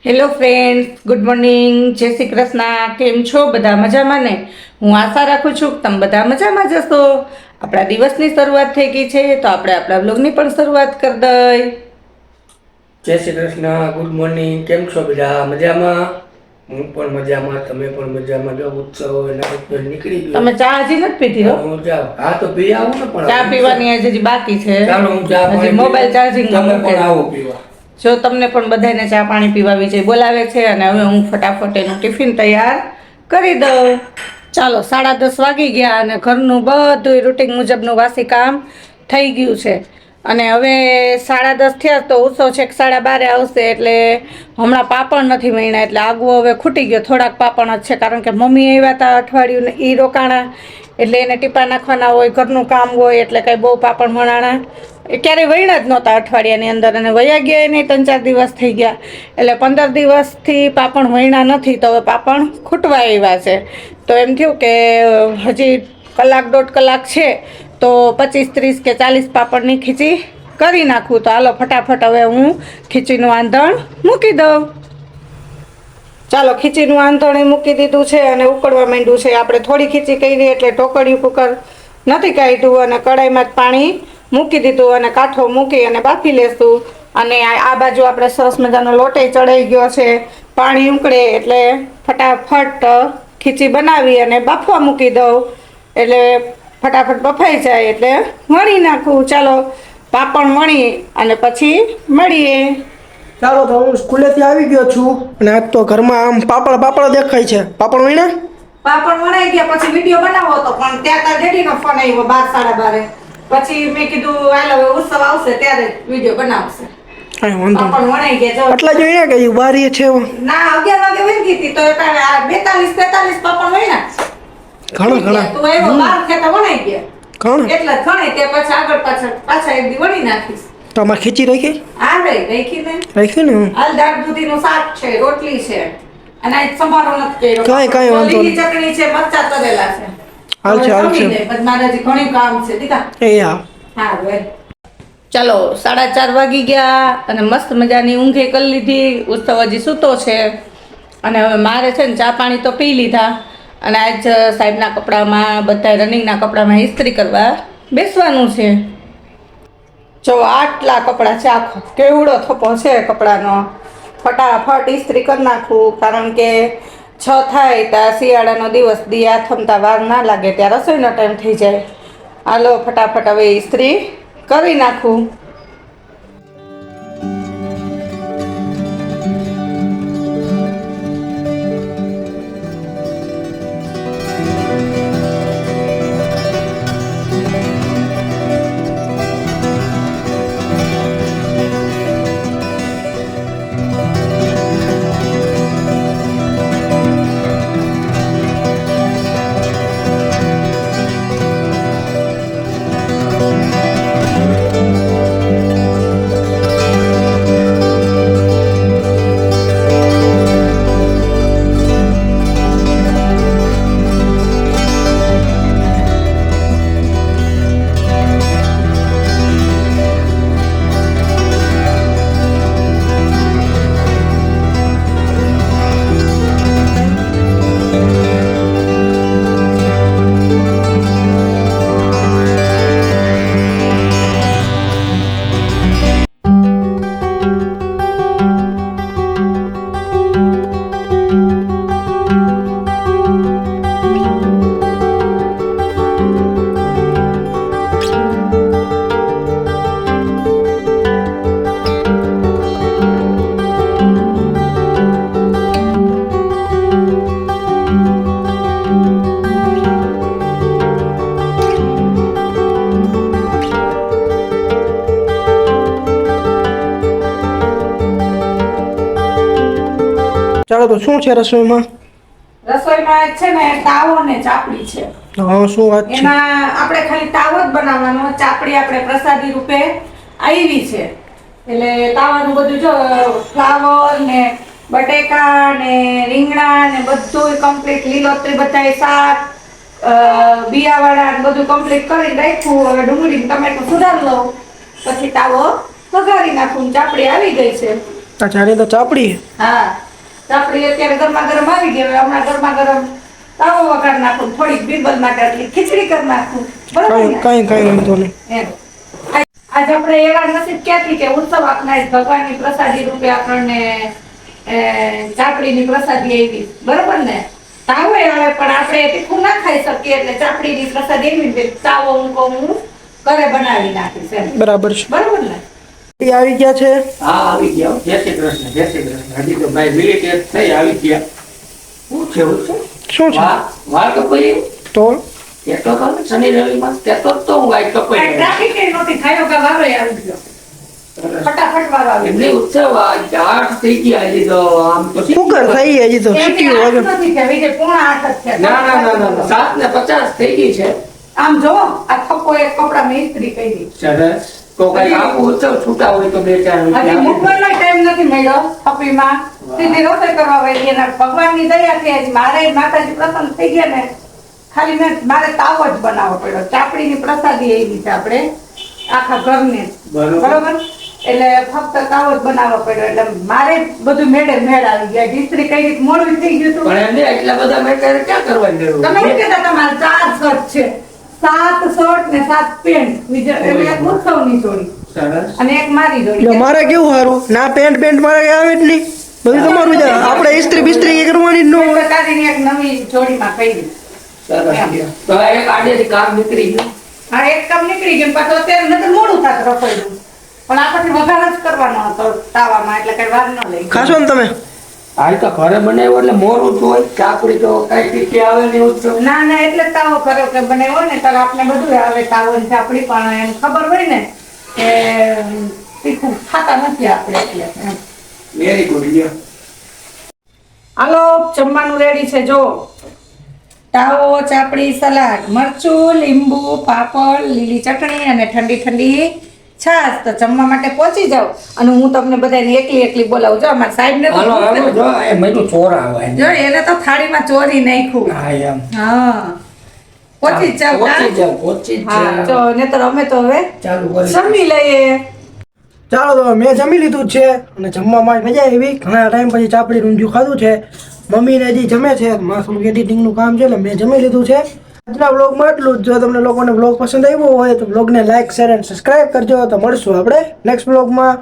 Hello friends, good morning, જય શ્રી કૃષ્ણ. કેમ છો? બધા મજામાં ને? હું આશા રાખું છું કે તમે બધા મજામાં જ હશો. આપણા દિવસની શરૂઆત થઈ ગઈ છે, તો આપણે આપણા બ્લોગની પણ શરૂઆત કરી દઈએ. જય શ્રી કૃષ્ણ, ગુડ મોર્નિંગ. કેમ છો બધા? મજામાં? હું પણ મજામાં, તમે પણ મજામાં. જો ઉત્સવ નીકળી ગયો. તમે ચા હજી નથી પીધી હો? હું જાઉં. હા તો પી આવું ને, પણ ચા પીવાની હજી બાકી છે. ચાલો હું ચા હજી પાણી મોબાઈલ પીવું. ચાર્જિંગ તમે પણ આવો પીવા. જો તમને પણ બધાને ચા પાણી પીવા વિજય બોલાવે છે, અને હવે હું ફટાફટ એનું ટિફિન તૈયાર કરી દઉં. ચાલો, 10:30 વાગી ગયા અને ઘરનું બધું રૂટીન મુજબનું વાસી કામ થઈ ગયું છે. અને હવે 10:30 થયા તો ઉત્સવ છે કે 12:30 આવશે, એટલે હમણાં પાપડ નથી મળ્યા, એટલે આગવો હવે ખૂટી ગયો. થોડાક પાપડ જ છે, કારણ કે મમ્મી આવ્યા હતા અઠવાડિયું ને એ રોકાણા, એટલે એને ટીપા નાખવાના હોય, ઘરનું કામ હોય, એટલે કાંઈ બહુ પાપડ મણાણા એ ક્યારેય વહીણા જ નહોતા અઠવાડિયાની અંદર. અને વયા ગયા એને 3-4 દિવસ થઈ ગયા, એટલે 15 દિવસથી પાપડ વહીણા નથી, તો હવે પાપડ ખૂટવા આવ્યા છે. તો એમ થયું કે હજી કલાક દોઢ કલાક છે, તો 25, 30 કે 40 પાપડની ખીચી કરી નાખું. તો હાલો ફટાફટ હવે હું ખીચીનું આંધણ મૂકી દઉં. ચાલો, ખીચીનું આંધણ મૂકી દીધું છે અને ઉકળવા માંડ્યું છે. આપણે થોડી ખીચી કરી એટલે ઢોકળિયું કુકર નથી કાઢ્યું, અને કડાઈમાં જ પાણી મૂકી દીધું અને કાંઠો મૂકી અને બાફી લેશું. અને આ બાજુ આપણે સરસ મજાનો લોટે ચડાઈ ગયો છે. પાણી ઉકળે એટલે ફટાફટ ખીચી બનાવી અને બાફવા મૂકી દઉં, એટલે ફટાફટ બફાઈ જાય એટલે વણી નાખું. ચાલો, પાપડ વણી અને પછી મળીએ. ચાલો, તો હું સ્કૂલેથી આવી ગયો છું અને આજ તો ઘરમાં આમ પાપડ દેખાય છે. પાપડ વણ્યા? પાપડ વણાઈ ગયા. પછી વિડીયો બનાવો હતો, પણ ત્યાં તાર ડેડીનો ફોન આવ્યો 12, 12:30. પછી મેં કીધું હાલ હવે ઉત્સવ આવશે ત્યારે વિડીયો બનાવશે. કાંઈ વાંધો પાપડ વણાઈ ગયા. આટલા જોઈએ કે બારી છે ના, 11 વાગે વહી હતી, તો 42, 43 પાપડ વણ્યા. ઘણા તું આવ્યો 12 ખેતા વણાઈ ગયા, ઘણા. એટલે જ ગણે તે પછી આગળ પાછા એક દી વણી નાખીશ. તો આમાં ખીચી રાખી આ રાખી ને હાલ દાળ દૂધીનું શાક છે, રોટલી છે, અને આજ સંભારો નથી કર્યો. કાંઈ વાંધો લીલી ચટણી છે, મરચાં તળેલા છે. હાલ છે. પછી મારે હજી ઘણું કામ છે દીકા. હા ભાઈ. ચાલો, 4:30 વાગી ગયા અને મસ્ત મજાની ઊંઘે કરી લીધી. ઉત્સવ હજી સૂતો છે, અને હવે મારે છે ને ચા પાણી તો પી લીધા, અને આજ સાહેબના કપડામાં, બધા રનિંગના કપડામાં ઇસ્ત્રી કરવા બેસવાનું છે. જો આટલા કપડાં છે, આખો કેવડો થપ્પો છે કપડાનો. ફટાફટ ઇસ્ત્રી કરી નાખું, કારણ કે 6 થાય ત્યાં શિયાળાનો દિવસ, દિયા થમતા વાર ના લાગે, ત્યાં રસોઈનો ટાઈમ થઈ જાય. હાલો ફટાફટ હવે ઇસ્ત્રી કરી નાખું. ચાલો, તો શું છે રસોઈમાં? રસોઈમાં છે ને તાવો ને ચાપડી છે. હા, શું વાત છે? એમાં આપણે ખાલી તાવો જ બનાવવાનો, ચાપડી આપણે પ્રસાદી રૂપે આવી છે. એટલે તાવાનું બધું જો ફ્લાવર ને બટેકા ને રીંગણા ને બધું કમ્પ્લીટ, લીલોતરી બધાય શાક, બિયાવાળા ને બધું કમ્પ્લીટ કરીને રાખ્યું. હવે ડુંગળી ટમેટું સુધારી લઉં, પછી તાવો વઘારી નાખું. ચાપડી આવી ગઈ છે. અચ્છા આની તો ચાપડી હા ચાપડી અત્યારે ગરમા ગરમ આવી ગઈ હવે હમણાં ગરમા ગરમ તાવો વઘાર નાખું થોડીક બીરબલ માટે આટલી ખીચડી કરી નાખું બરાબર ને? કઈ વાંધો નહીં. એમ. આજ આપણે એવા નસીબ ક્યાંથી કે ઉત્સવ આપનાર ભગવાનની પ્રસાદી રૂપે આપણને ચાપડીની પ્રસાદી આવી બરોબર ને તાવો આવે પણ આપણે તીખું ના ખાઈ શકીએ એટલે ચાપડીની પ્રસાદી એવી ને તાવો હું ઘરે બનાવી નાખીશ એમ બરાબર છે. બરોબર ને એ આવી ગયા છે. હા આવી ગયા હો. જય શ્રી કૃષ્ણ જય શ્રી કૃષ્ણ. હજી તો ભાઈ મિનિટ થઈ આવી ગયા. શું છે શું છે વાળ કપાઈ તો એ તો કહું શનિ રવિમાં તે તો હું વાળ કપાઈ કાંઈ ટ્રાફિક ય નહોતી ખાયો કે વારો ય આવી ગયો ફટાફટ વારો આવી એમની ઉત્સવ આઠ થઈ ગયા હજી તો આમ તો કુકર થઈ હજી તો ગયો સીટી એમની વગર. આઠ નથી થયા, વિજય પોણા 8 જ થયા. ના ના ના ના 7:50 થઈ ગઈ છે. આમ જો આ થપ્પો એક કપડામાં ઇસ્ત્રી કરી સરસ તો કઈ આખું ઉત્સવ છૂટા હોય તો 2-4 હજી રૂપિયા મૂકવાનો ટાઈમ નથી મળ્યો થપ્પીમાં સીધી રસોઈ કરવા વળી એના ભગવાનની દયાથી આજ મારે માતાજી પ્રસન્ન થઈ ગયા ને ખાલી મારે તાવો જ બનાવવો પડ્યો ચાપડીની પ્રસાદી એવી છે આપણે આખા ઘરને બરોબર. બરોબર એટલે ફક્ત તાવો જ બનાવવો પડ્યો એટલે મારે બધું મેળ આવી ગયા ઇસ્ત્રી કઈ રીતે મોડું થઈ ગયું હતું પણ એમને એટલા બધા મેં ક્યાં કરવાની જરૂર તમે એમ કહેતા તમારે 4 શર્ટ છે 7 શર્ટ ને 7 પેન્ટ એટલે એક ઉત્સવની જોડી સરસ અને એક મારી એટલે જોડી મારે કેવું સારું ના પેન્ટ મારે કઈ આવે જ નહીં બધું તમારું જ આવે. આપણે ઇસ્ત્રી બિસ્ત્રી કઈ કરવાની જ ન હોય. કાઢીને એક નવી જોડીમાં કરી સરસ તો એક આડેથી કામ નીકળી ગયું હા એક કામ નીકળી ગયું પાછું અત્યારે નકર મોડું થાત રસોઈનું પણ આપણને વઘાર જ કરવાનો હતો તાવામાં એટલે કઈ વાર ન લઈ ખાશો ને તમે હાલ તો ઘરે બનાવ્યો એટલે મોરું જ હોય ચાપડી તો કઈ ટીકી આવે નહીં ઉત્સવ ના ના એટલે જ તાવો કર્યો કે બનાવ્યો ને ત્યારે આપણે બધું આવે તાવો ને ચાપડી પણ એમ ખબર હોય ને કે તીખું ખાતા નથી આપણે એટલે એમ. વેરી ગુડ લ્યો હાલો જમવાનું રેડી છે જો તાવો ચાપડી સલાડ મરચું લીંબુ પાપડ લીલી ચટણી અને ઠંડી ઠંડી છાશ તો જમવા માટે પહોંચી જાઓ અને હું તમને બધાને એકલી બોલાવું જો અમારા સાહેબ ને હાલો હાલો જો એ મેં ચોરા આવે જો એને તો થાળીમાં ચોરી નાખ્યું હા એમ હા પહોંચી જ જાવ પહોંચી જ હા જાવ. જો નહીતર અમે તો હવે ચાલુ કરી જમી લઈએ ચાલો તો મેં જમી લીધું જ છે અને જમવામાં મજા આવી ઘણા ટાઈમ પછી ચાપડી ઊંધિયું ખાધું છે મમ્મીને હજી જમે છે મારે થોડુંક એડિટિંગનું કામ છે એટલે મેં જમી લીધું છે આજના વ્લોગમાં એટલું જ જો તમને લોકોને વ્લોગ પસંદ આવ્યો હોય તો વ્લોગને લાઈક શેર અને સબસ્ક્રાઈબ કરજો તો મળશું આપણે નેક્સ્ટ વ્લોગમાં